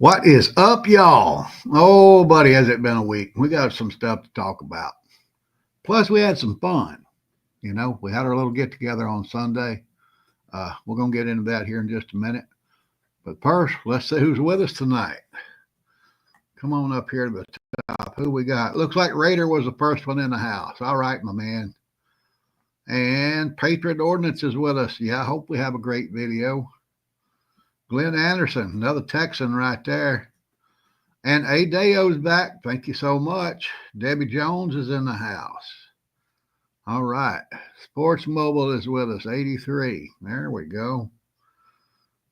What is up, y'all? Oh, buddy, has it been a week? We got some stuff to talk about. Plus, we had some fun. We had our little get together on Sunday. We're going to get into that here in just a minute. But first, let's see who's with us tonight. Come on up here to the top. Who we got? Looks like Raider was the first one in the house. All right, my man. And Patriot Ordnance is with us. Yeah, I hope we have a great video. Glenn Anderson, another Texan right there. And Adeo's back. Thank you so much. Debbie Jones is in the house. All right. Sports Mobile is with us, 83. There we go.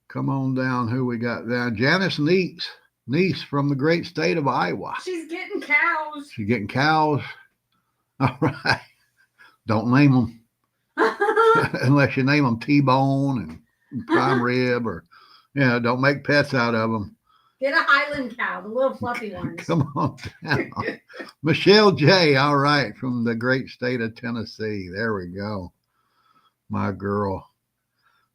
Come on down. Who we got down? Janice Niece from the great state of Iowa. She's getting cows. She's getting cows. All right. Don't name them. Unless you name them T-bone and prime rib or, don't make pets out of them. Get a Highland cow, the little fluffy ones. Come on down. Michelle J., all right, from the great state of Tennessee. There we go. My girl.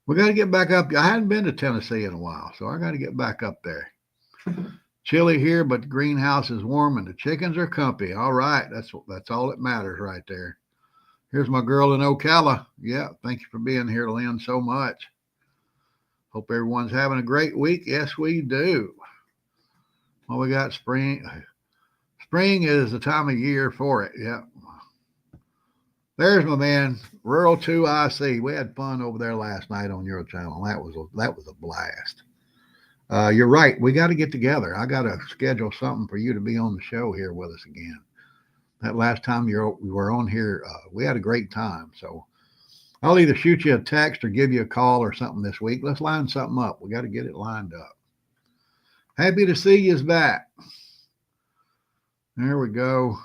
We got to get back up. I hadn't been to Tennessee in a while, so I got to get back up there. Chilly here, but the greenhouse is warm and the chickens are comfy. All right, that's all that matters right there. Here's my girl in Ocala. Yeah, thank you for being here, Lynn, so much. Hope everyone's having a great week. Yes, we do. Well, we got spring. Spring is the time of year for it. Yeah. There's my man, Rural 2 IC. We had fun over there last night on your channel. That was a blast. You're right. We got to get together. I got to schedule something for you to be on the show here with us again. That last time we were on here, we had a great time. So I'll either shoot you a text or give you a call or something this week. Let's line something up. We got to get it lined up. Happy to see you's back. There we go.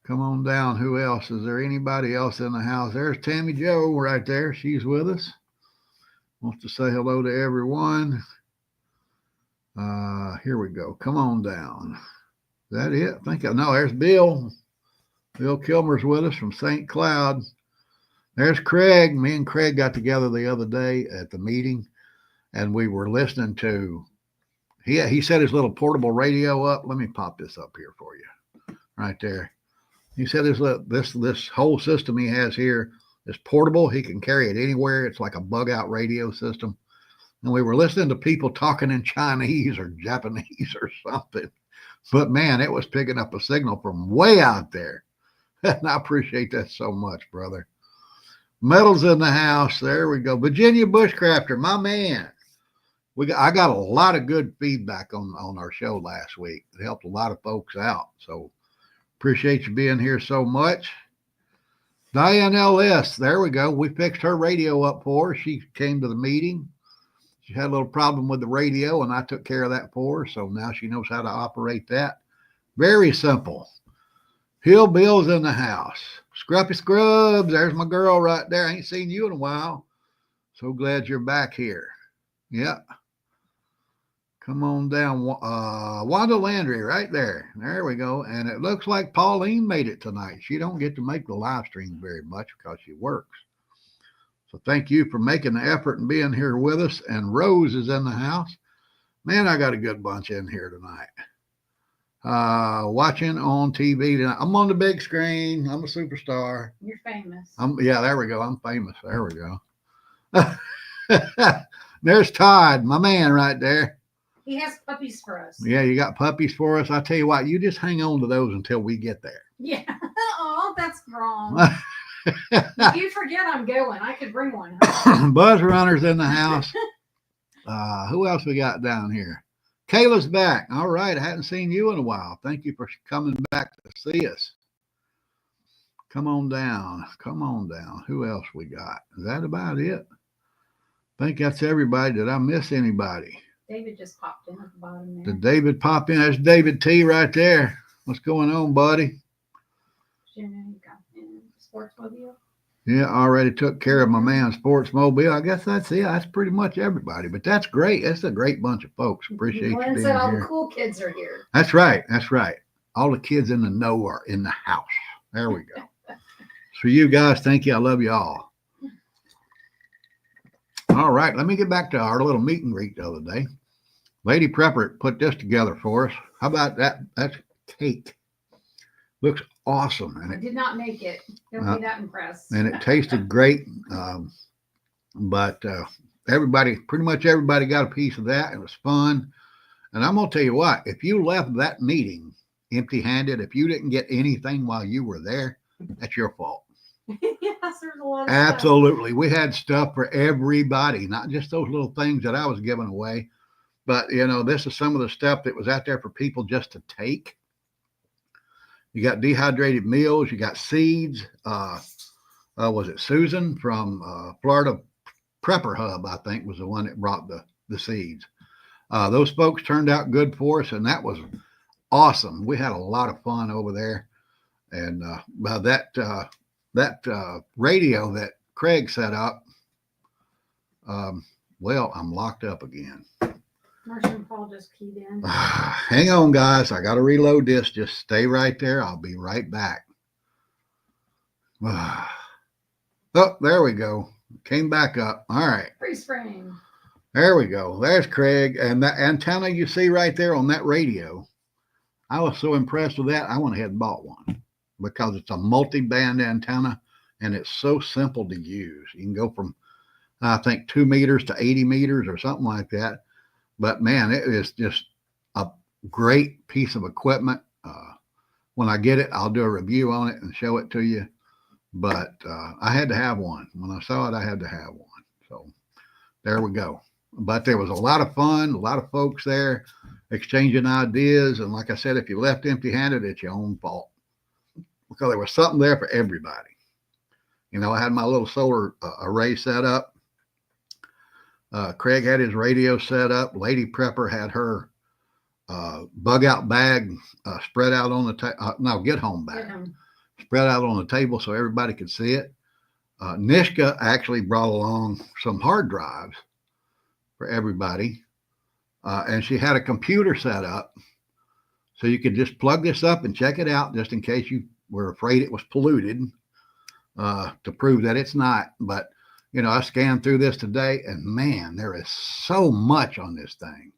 Come on down. Who else? Is there anybody else in the house? There's Tammy Joe right there. She's with us. Wants to say hello to everyone. Here we go. Come on down. Is that it? No, there's Bill. Bill Kilmer's with us from St. Cloud. There's Craig. Me and Craig got together the other day at the meeting, and we were listening to, he set his little portable radio up. Let me pop this up here for you. Right there. He said this whole system he has here is portable. He can carry it anywhere. It's like a bug-out radio system. And we were listening to people talking in Chinese or Japanese or something. But, man, it was picking up a signal from way out there. And I appreciate that so much, brother. Metal's in the house. There we go. Virginia Bushcrafter, my man. I got a lot of good feedback on our show last week. It helped a lot of folks out. So appreciate you being here so much. Diane LS, there we go. We fixed her radio up for her. She came to the meeting. She had a little problem with the radio, and I took care of that for her. So now she knows how to operate that. Very simple. Hill Bill's in the house. Scruffy Scrubs, there's my girl right there. I ain't seen you in a while. So glad you're back here. Yeah. Come on down. Wanda Landry right there. There we go. And it looks like Pauline made it tonight. She don't get to make the live stream very much because she works. So thank you for making the effort and being here with us. And Rose is in the house. Man, I got a good bunch in here tonight. Watching on TV tonight. I'm on the big screen. I'm a superstar. You're famous. Yeah, there we go. I'm famous. There we go. There's Todd, my man right there. He has puppies for us. Yeah, you got puppies for us. I tell you what, you just hang on to those until we get there. Yeah. Oh, that's wrong. If you forget I'm going, I could bring one. Buzz Runner's in the house. Who else we got down here? Kayla's back. All right. I hadn't seen you in a while. Thank you for coming back to see us. Come on down. Come on down. Who else we got? Is that about it? I think that's everybody. Did I miss anybody? David just popped in at the bottom there. Did David pop in? That's David T right there. What's going on, buddy? Sportsmobile. Yeah, I already took care of my man Sportsmobile. I guess that's it. That's pretty much everybody. But that's great. That's a great bunch of folks. Appreciate you being here. All the cool kids are here. That's right. That's right. All the kids in the know are in the house. There we go. For you guys, thank you. I love you all. All right, let me get back to our little meet and greet the other day. Lady Prepper put this together for us. How about that? That's cake. Looks awesome. I did not make it. Don't be that impressed. And it tasted great. But pretty much everybody got a piece of that. It was fun. And I'm going to tell you what, if you left that meeting empty handed, if you didn't get anything while you were there, that's your fault. Yes, there's a lot of Absolutely. Stuff. We had stuff for everybody, not just those little things that I was giving away. But, this is some of the stuff that was out there for people just to take. You got dehydrated meals. You got seeds. Was it Susan from Florida Prepper Hub, I think, was the one that brought the seeds. Those folks turned out good for us, and that was awesome. We had a lot of fun over there. And that radio that Craig set up, well, I'm locked up again. Marcia and Paul just keyed in. Hang on, guys. I got to reload this. Just stay right there. I'll be right back. Oh, there we go. Came back up. All right. Freeze frame. There we go. There's Craig. And that antenna you see right there on that radio, I was so impressed with that, I went ahead and bought one because it's a multi-band antenna and it's so simple to use. You can go from, I think, 2 meters to 80 meters or something like that. But, man, it is just a great piece of equipment. When I get it, I'll do a review on it and show it to you. But I had to have one. When I saw it, I had to have one. So there we go. But there was a lot of fun, a lot of folks there exchanging ideas. And like I said, if you left empty-handed, it's your own fault. Because there was something there for everybody. I had my little solar array set up. Craig had his radio set up. Lady Prepper had her bug out bag spread out on the get home bag. Spread out on the table so everybody could see it. Nishka actually brought along some hard drives for everybody. And she had a computer set up so you could just plug this up and check it out just in case you were afraid it was polluted to prove that it's not. But, I scanned through this today and, man, there is so much on this thing.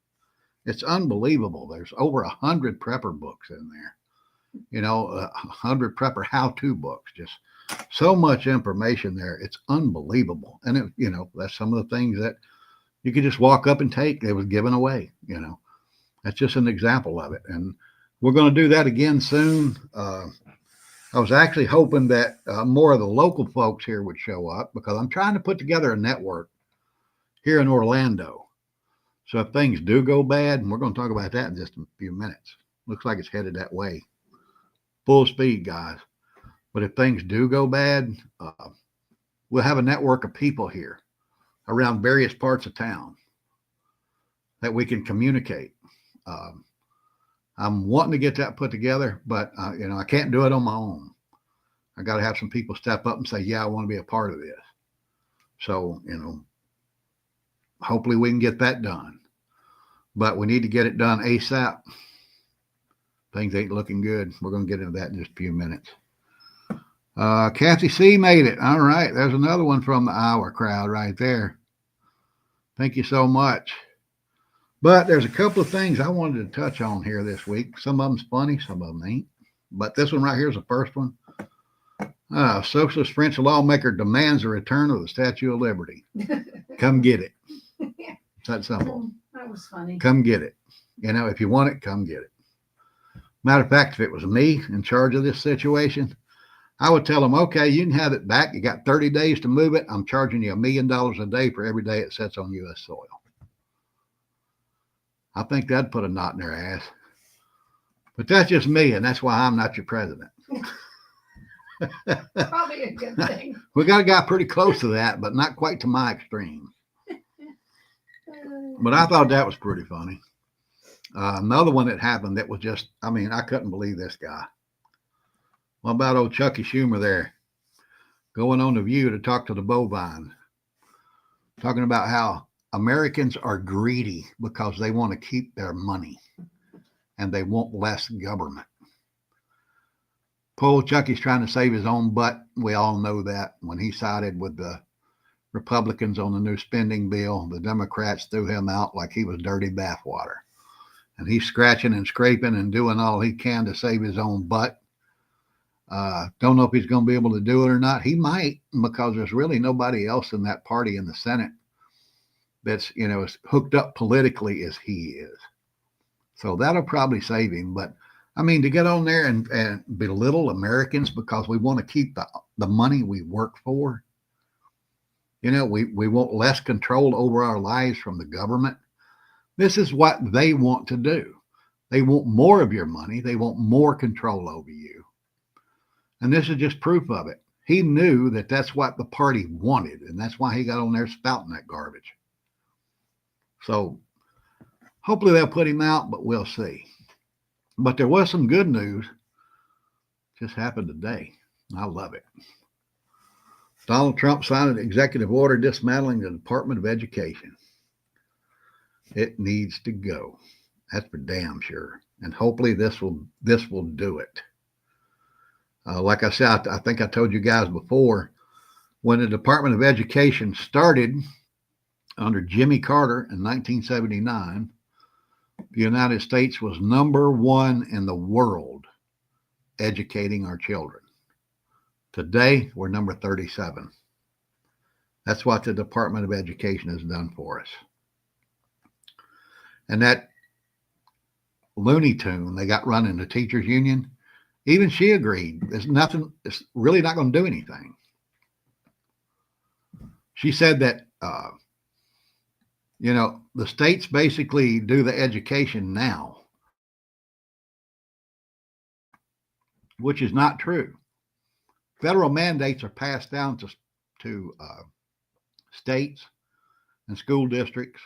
It's unbelievable. There's over 100 prepper books in there. 100 prepper how-to books, just so much information there. It's unbelievable. And that's some of the things that you could just walk up and take. It was given away, that's just an example of it. And we're going to do that again soon. I was actually hoping that more of the local folks here would show up because I'm trying to put together a network here in Orlando. So if things do go bad, and we're going to talk about that in just a few minutes. Looks like it's headed that way. Full speed, guys. But if things do go bad, we'll have a network of people here around various parts of town that we can communicate. I'm wanting to get that put together, but I can't do it on my own. I got to have some people step up and say, yeah, I want to be a part of this. So, hopefully we can get that done, but we need to get it done ASAP. Things ain't looking good. We're going to get into that in just a few minutes. Kathy C made it. All right. There's another one from the Iowa crowd right there. Thank you so much. But there's a couple of things I wanted to touch on here this week. Some of them's funny, some of them ain't. But this one right here is the first one. Socialist French lawmaker demands a return of the Statue of Liberty. Come get it. It's that simple. That was funny. Come get it. If you want it, come get it. Matter of fact, if it was me in charge of this situation, I would tell them, okay, you can have it back. You got 30 days to move it. I'm charging you $1 million a day for every day it sits on U.S. soil. I think that'd put a knot in their ass. But that's just me, and that's why I'm not your president. Probably a good thing. We got a guy pretty close to that, but not quite to my extreme. But I thought that was pretty funny. Another one that happened that was just, I couldn't believe this guy. What about old Chucky Schumer there? Going on The View to talk to the bovine. Talking about how Americans are greedy because they want to keep their money and they want less government. Poor Chucky's trying to save his own butt. We all know that when he sided with the Republicans on the new spending bill. The Democrats threw him out like he was dirty bathwater. And he's scratching and scraping and doing all he can to save his own butt. Don't know if he's going to be able to do it or not. He might, because there's really nobody else in that party in the Senate that's, as hooked up politically as he is. So that'll probably save him. But I mean, to get on there and belittle Americans because we want to keep the money we work for, we want less control over our lives from the government. This is what they want to do. They want more of your money. They want more control over you. And this is just proof of it. He knew that that's what the party wanted, and that's why he got on there spouting that garbage. So hopefully they'll put him out, but we'll see. But there was some good news. Just happened today. I love it. Donald Trump signed an executive order dismantling the Department of Education. It needs to go. That's for damn sure. And hopefully this will do it. Like I said, I think I told you guys before, when the Department of Education started under Jimmy Carter in 1979, the United States was #1 in the world educating our children. Today, we're number 37. That's what the Department of Education has done for us. And that Looney Tune they got running the teachers union, even she agreed. It's really not going to do anything. She said that, the states basically do the education now, which is not true. Federal mandates are passed down to states and school districts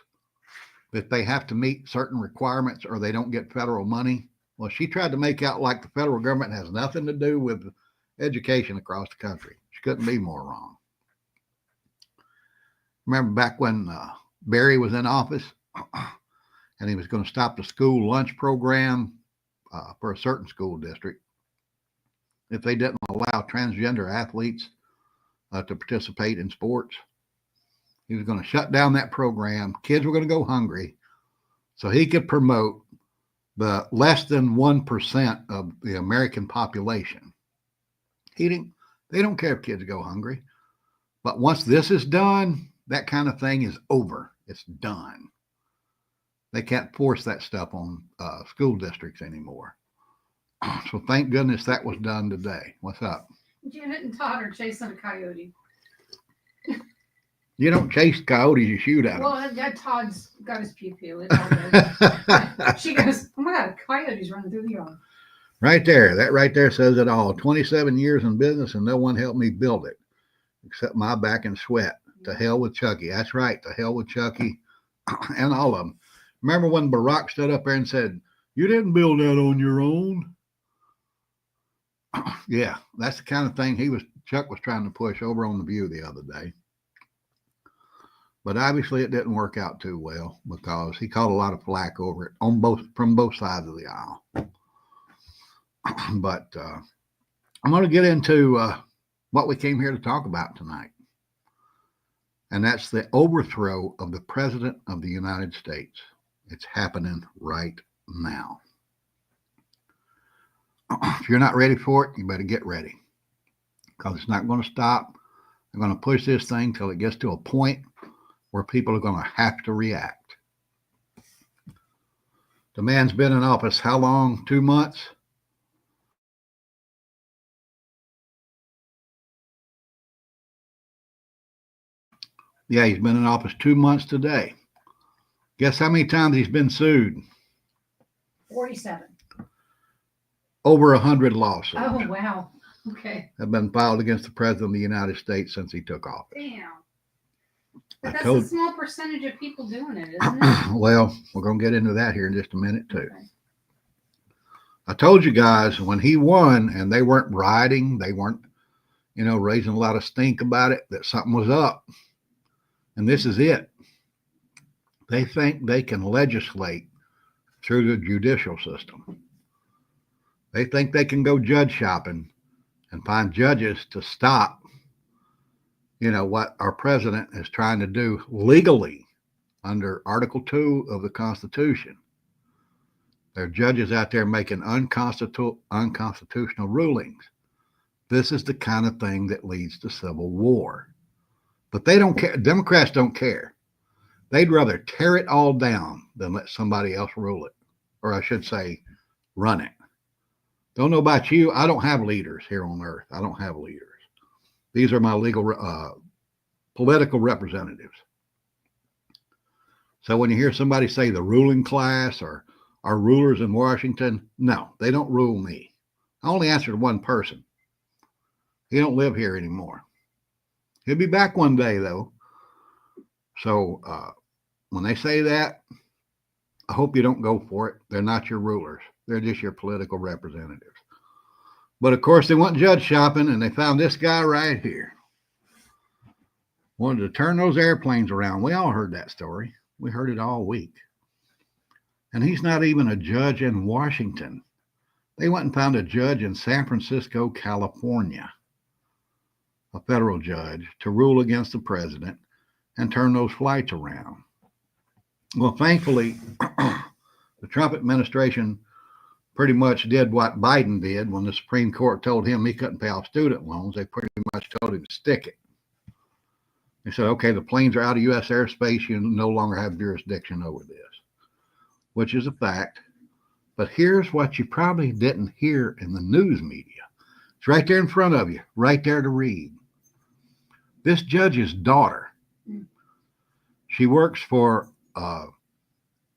that they have to meet certain requirements or they don't get federal money. Well, she tried to make out like the federal government has nothing to do with education across the country. She couldn't be more wrong. Remember back when Barry was in office and he was going to stop the school lunch program for a certain school district if they didn't allow transgender athletes to participate in sports. He was going to shut down that program. Kids were going to go hungry so he could promote the less than 1% of the American population. They don't care if kids go hungry. But once this is done, that kind of thing is over. It's done. They can't force that stuff on school districts anymore. So thank goodness that was done today. What's up? Janet and Todd are chasing a coyote. You don't chase coyotes, you shoot at them. Well, Todd's got his pew-pew. It's all good. She goes, oh my God, a coyote's running through the yard. Right there. That right there says it all. 27 years in business and no one helped me build it except my back and sweat. To hell with Chucky. That's right. To hell with Chucky and all of them. Remember when Barack stood up there and said, you didn't build that on your own? Yeah, that's the kind of thing Chuck was trying to push over on The View the other day. But obviously it didn't work out too well because he caught a lot of flack over it from both sides of the aisle. But I'm going to get into what we came here to talk about tonight. And that's the overthrow of the President of the United States. It's happening right now. If you're not ready for it, you better get ready. Because it's not going to stop. They're going to push this thing till it gets to a point where people are going to have to react. The man's been in office how long? 2 months? Yeah, he's been in office 2 months today. Guess how many times he's been sued? 47. Over 100 lawsuits. Oh, wow. Okay. Have been filed against the President of the United States since he took office. Damn. But that's a small percentage of people doing it, isn't it? Well, we're going to get into that here in just a minute, too. Okay. I told you guys when he won and they weren't rioting, they weren't, raising a lot of stink about it, that something was up. And this is it. They think they can legislate through the judicial system. They think they can go judge shopping and find judges to stop, what our president is trying to do legally under Article 2 of the Constitution. There are judges out there making unconstitutional rulings. This is the kind of thing that leads to civil war. But they don't care. Democrats don't care. They'd rather tear it all down than let somebody else rule it. Or I should say, run it. Don't know about you. I don't have leaders here on earth. I don't have leaders. These are my political representatives. So when you hear somebody say the ruling class or our rulers in Washington, no, they don't rule me. I only answer to one person. He don't live here anymore. He'll be back one day, though. So when they say that, I hope you don't go for it. They're not your rulers. They're just your political representatives. But, of course, they went judge shopping, and they found this guy right here. Wanted to turn those airplanes around. We all heard that story. We heard it all week. And he's not even a judge in Washington. They went and found a judge in San Francisco, California, a federal judge, to rule against the president and turn those flights around. Well, thankfully, the Trump administration pretty much did what Biden did when the Supreme Court told him he couldn't pay off student loans. They pretty much told him to stick it. They said, okay, the planes are out of U.S. airspace. You no longer have jurisdiction over this, which is a fact. But here's what you probably didn't hear in the news media. It's right there in front of you, right there to read. This judge's daughter, she works for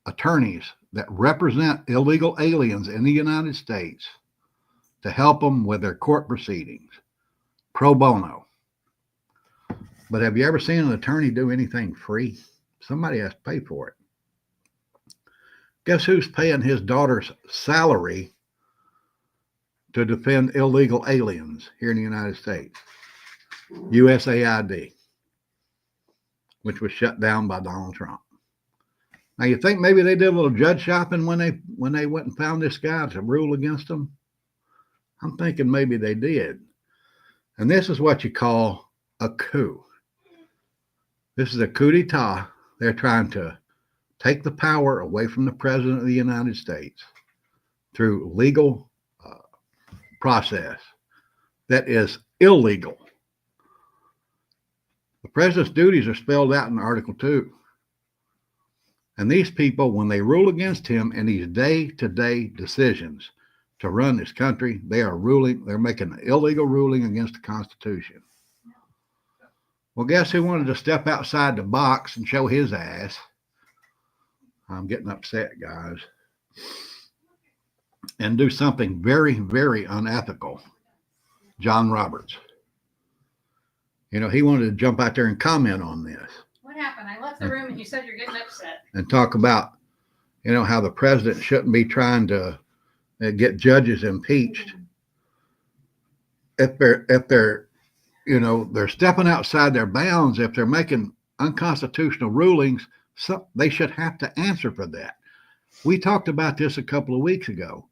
attorneys that represent illegal aliens in the United States to help them with their court proceedings, pro bono. But have you ever seen an attorney do anything free? Somebody has to pay for it. Guess who's paying his daughter's salary to defend illegal aliens here in the United States? USAID, which was shut down by Donald Trump. Now, you think maybe they did a little judge shopping when they went and found this guy to rule against them? I'm thinking maybe they did. And this is what you call a coup. This is a coup d'etat. They're trying to take the power away from the president of the United States through legal process that is illegal. The president's duties are spelled out in Article 2. And these people, when they rule against him in these day-to-day decisions to run this country, they're making an illegal ruling against the Constitution. Well, guess who wanted to step outside the box and show his ass? I'm getting upset, guys. And do something very, very unethical. John Roberts. He wanted to jump out there and comment on this. What happened? I left the room and you said you're getting upset. And talk about, how the president shouldn't be trying to get judges impeached. If they're stepping outside their bounds, if they're making unconstitutional rulings, they should have to answer for that. We talked about this a couple of weeks ago.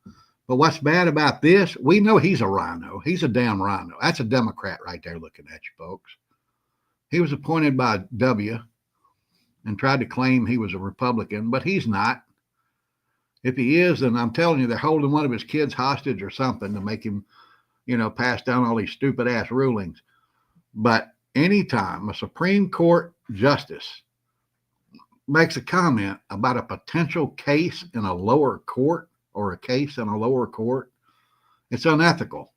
But what's bad about this, we know he's a rhino. He's a damn rhino. That's a Democrat right there looking at you, folks. He was appointed by W and tried to claim he was a Republican, but he's not. If he is, then I'm telling you, they're holding one of his kids hostage or something to make him, pass down all these stupid ass rulings. But anytime a Supreme Court justice makes a comment about a potential case in a lower court or a case in a lower court, it's unethical.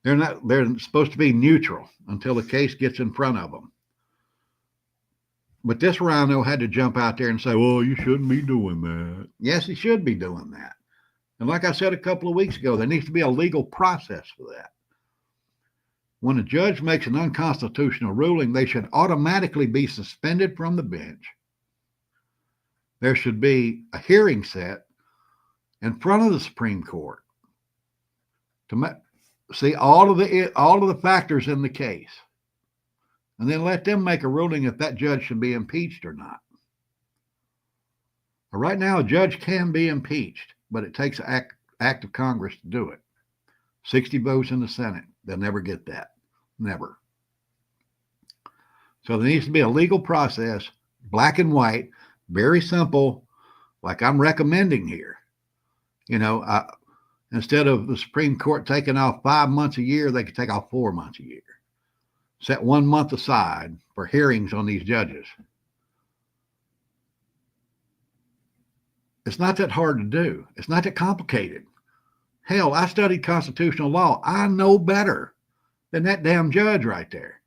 They're supposed to be neutral until the case gets in front of them. But this rhino had to jump out there and say, well, you shouldn't be doing that. Yes, he should be doing that. And like I said a couple of weeks ago, there needs to be a legal process for that. When a judge makes an unconstitutional ruling, they should automatically be suspended from the bench. There should be a hearing set in front of the Supreme Court to see all of the factors in the case, and then let them make a ruling if that judge should be impeached or not. Right now, a judge can be impeached, but it takes an act of Congress to do it. 60 votes in the Senate. They'll never get that. Never. So there needs to be a legal process, black and white, very simple, like I'm recommending here. You know, instead of the Supreme Court taking off 5 months a year, they could take off 4 months a year. Set 1 month aside for hearings on these judges. It's not that hard to do. It's not that complicated. Hell, I studied constitutional law. I know better than that damn judge right there.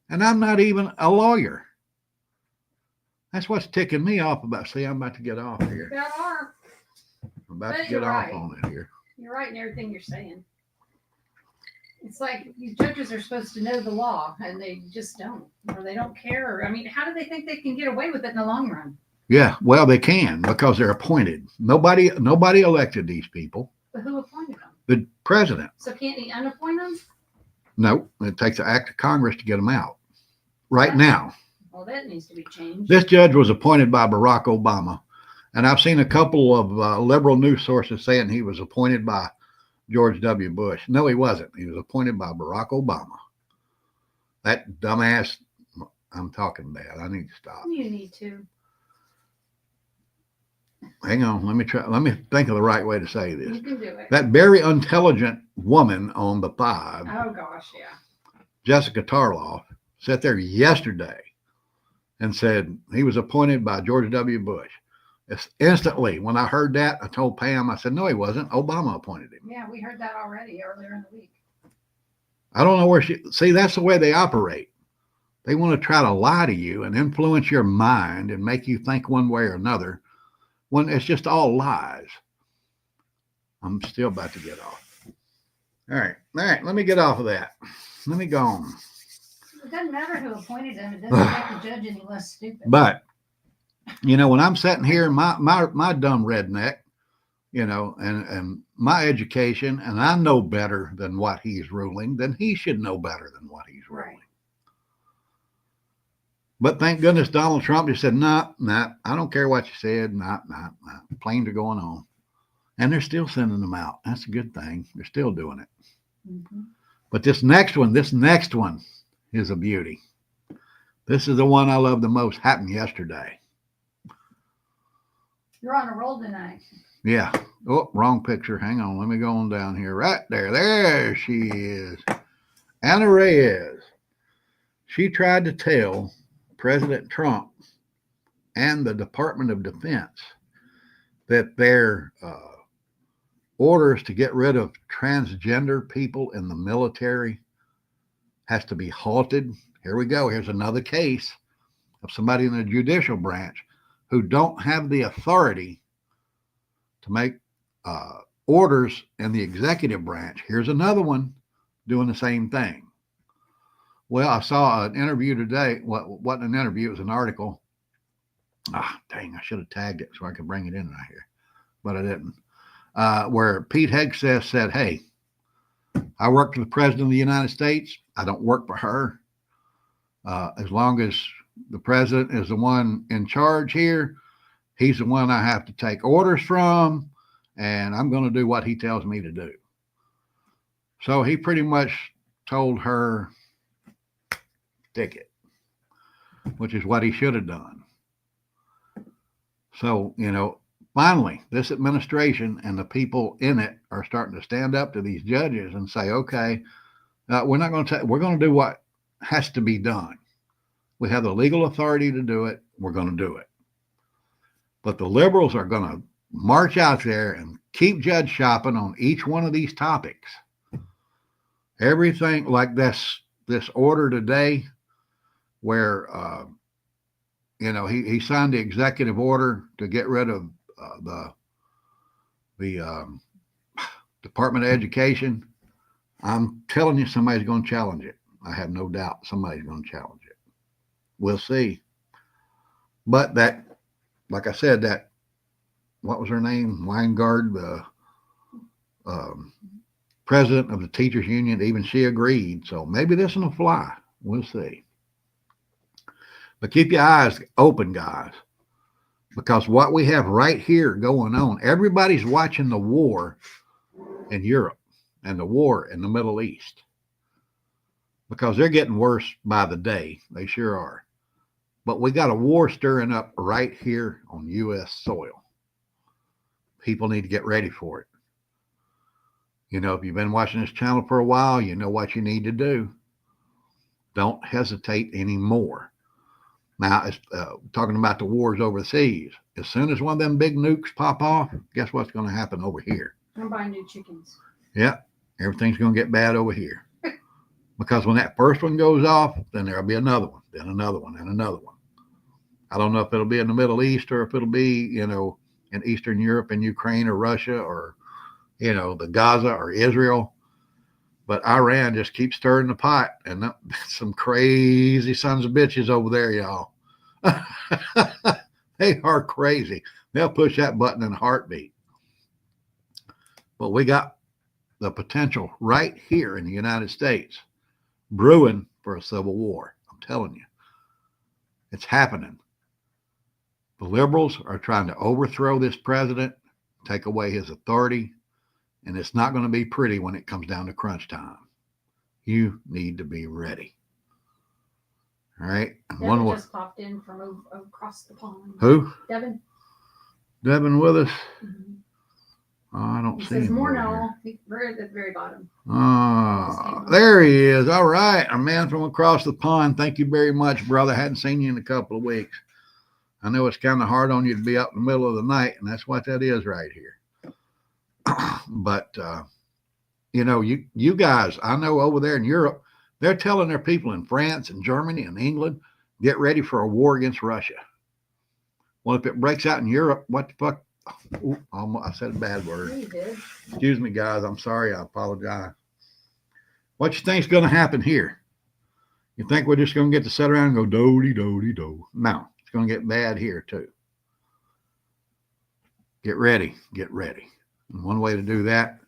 And I'm not even a lawyer. That's what's ticking me off about. See, I'm about to get off here. You are. I'm about But to you're get off right. on it here. You're right in everything you're saying. It's like these judges are supposed to know the law, and they just don't, or they don't care. I mean, how do they think they can get away with it in the long run? Yeah, well, they can because they're appointed. Nobody elected these people. But who appointed them? The president. So can't he unappoint them? No, it takes an act of Congress to get them out. Right now. Well, that needs to be changed. This judge was appointed by Barack Obama. And I've seen a couple of liberal news sources saying he was appointed by George W. Bush. No, he wasn't. He was appointed by Barack Obama. That dumbass, I'm talking bad. I need to stop. You need to. Hang on. Let me think of the right way to say this. You can do it. That very intelligent woman on the 5, Oh, gosh, yeah. Jessica Tarloff, sat there yesterday and said he was appointed by George W. Bush. Instantly, when I heard that, I told Pam, I said, no, he wasn't. Obama appointed him. Yeah, we heard that already earlier in the week. I don't know where see, that's the way they operate. They want to try to lie to you and influence your mind and make you think one way or another when it's just all lies. I'm still about to get off. All right, let me get off of that. Let me go on. It doesn't matter who appointed him. It doesn't make the judge any less stupid. But, you know, when I'm sitting here, my dumb redneck, you know, and my education, and I know better than what he's ruling, then he should know better than what he's ruling. Right. But thank goodness Donald Trump just said, nah, I don't care what you said. Nah. Planes are going on. And they're still sending them out. That's a good thing. They're still doing it. Mm-hmm. But this next one is a beauty. This is the one I love the most. Happened yesterday. You're on a roll tonight. Yeah. Oh, wrong picture. Hang on. Let me go on down here. Right there. There she is. Anna Reyes. She tried to tell President Trump and the Department of Defense that their orders to get rid of transgender people in the military has to be halted. Here we go. Here's another case of somebody in the judicial branch who don't have the authority to make orders in the executive branch. Here's another one doing the same thing. Well, I saw an interview today. What wasn't an interview, it was an article. Dang, I should have tagged it so I could bring it in right here, but I didn't. Where Pete Hegseth said, hey, I work for the President of the United States. I don't work for her. As long as the president is the one in charge here, he's the one I have to take orders from, and I'm going to do what he tells me to do. So he pretty much told her, ticket, which is what he should have done. So, you know, finally, this administration and the people in it are starting to stand up to these judges and say, okay, we're going to do what has to be done. We have the legal authority to do it. We're going to do it. But the liberals are going to march out there and keep judge shopping on each one of these topics. Everything like this order today where, you know, he signed the executive order to get rid of the Department of Education. I'm telling you, somebody's going to challenge it. I have no doubt somebody's going to challenge it. We'll see. But that, like I said, that, what was her name? Weingard, the president of the teachers union, even she agreed. So maybe this will fly. We'll see. But keep your eyes open, guys, because what we have right here going on, everybody's watching the war in Europe and the war in the Middle East. because they're getting worse by the day. They sure are. But we got a war stirring up right here on U.S. soil. People need to get ready for it. You know, if you've been watching this channel for a while, you know what you need to do. Don't hesitate anymore. Now, talking about the wars overseas, as soon as one of them big nukes pop off, guess what's going to happen over here? I'm buying new chickens. Yeah, everything's going to get bad over here. Because when that first one goes off, then there'll be another one, then another one, and another one. I don't know if it'll be in the Middle East or if it'll be, you know, in Eastern Europe and Ukraine or Russia or, you know, the Gaza or Israel. But Iran just keeps stirring the pot, and some crazy sons of bitches over there, y'all. They are crazy. They'll push that button in a heartbeat. But we got the potential right here in the United States brewing for a civil war. I'm telling you, it's happening. The liberals are trying to overthrow this president, take away his authority, and it's not going to be pretty when it comes down to crunch time. You need to be ready. All right. Devin just popped in from across the pond. Who? Devin. Devin with us? Mm-hmm. Oh, I don't He see says him. more no. We're at the very bottom. Oh, there he is. All right. A man from across the pond. Thank you very much, brother. Hadn't seen you in a couple of weeks. I know it's kind of hard on you to be up in the middle of the night, and that's what that is right here. But, you know, you guys, I know over there in Europe, they're telling their people in France and Germany and England, get ready for a war against Russia. Well, if it breaks out in Europe, what the fuck? Ooh, I said a bad word. Yeah, you did. Excuse me, guys. I'm sorry. I apologize. What you think's going to happen here? You think we're just going to get to sit around and go do-de-do-de-do? No, it's going to get bad here too. Get ready. Get ready. And one way to do that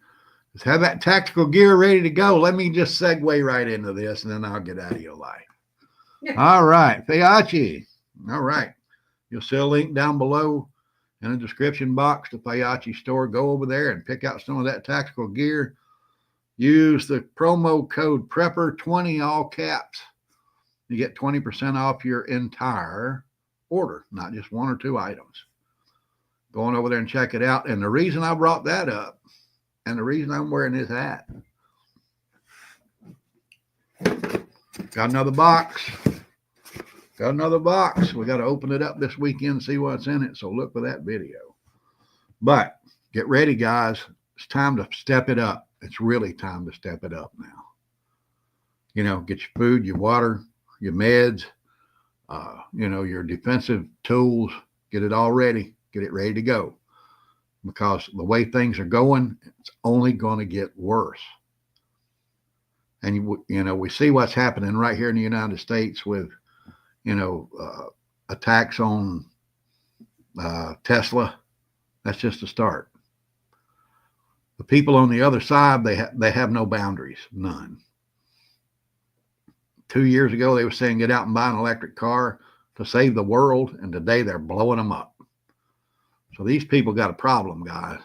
is have that tactical gear ready to go. Let me just segue right into this, and then I'll get out of your life. Yeah. All right. Payachi. All right. You'll see a link down below in the description box to Payachi store. Go over there and pick out some of that tactical gear. Use the promo code PREPPER20, all caps. You get 20% off your entire order, not just one or two items. Go on over there and check it out. And the reason I brought that up, and the reason I'm wearing this hat, got another box. Got another box. We got to open it up this weekend and see what's in it. So look for that video. But get ready, guys. It's time to step it up. It's really time to step it up now. You know, get your food, your water, your meds, you know, your defensive tools. Get it all ready. Get it ready to go. Because the way things are going, it's only going to get worse. And, you know, we see what's happening right here in the United States with, you know, attacks on Tesla. That's just a start. The people on the other side, they have no boundaries, none. 2 years ago, they were saying get out and buy an electric car to save the world, and today they're blowing them up. So these people got a problem, guys.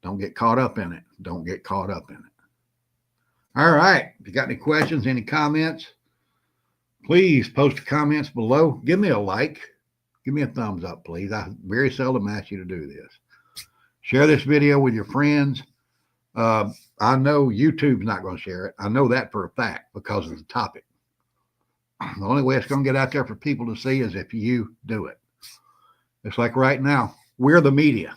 Don't get caught up in it. Don't get caught up in it. All right. If you got any questions, any comments, please post the comments below. Give me a like. Give me a thumbs up, please. I very seldom ask you to do this. Share this video with your friends. I know YouTube's not going to share it. I know that for a fact because of the topic. The only way it's going to get out there for people to see is if you do it. It's like right now, we're the media.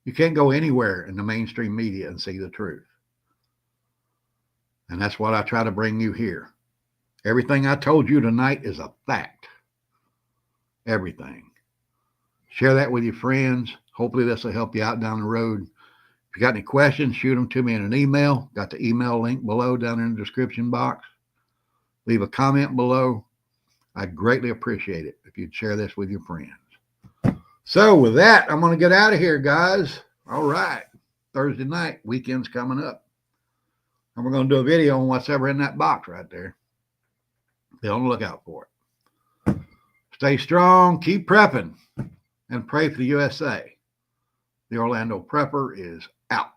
You can't go anywhere in the mainstream media and see the truth. And that's what I try to bring you here. Everything I told you tonight is a fact. Everything. Share that with your friends. Hopefully this will help you out down the road. If you got any questions, shoot them to me in an email. Got the email link below down in the description box. Leave a comment below. I'd greatly appreciate it if you'd share this with your friends. So with that, I'm going to get out of here, guys. All right. Thursday night, weekend's coming up. And we're going to do a video on what's ever in that box right there. Be on the lookout for it. Stay strong, keep prepping, and pray for the USA. The Orlando Prepper is out.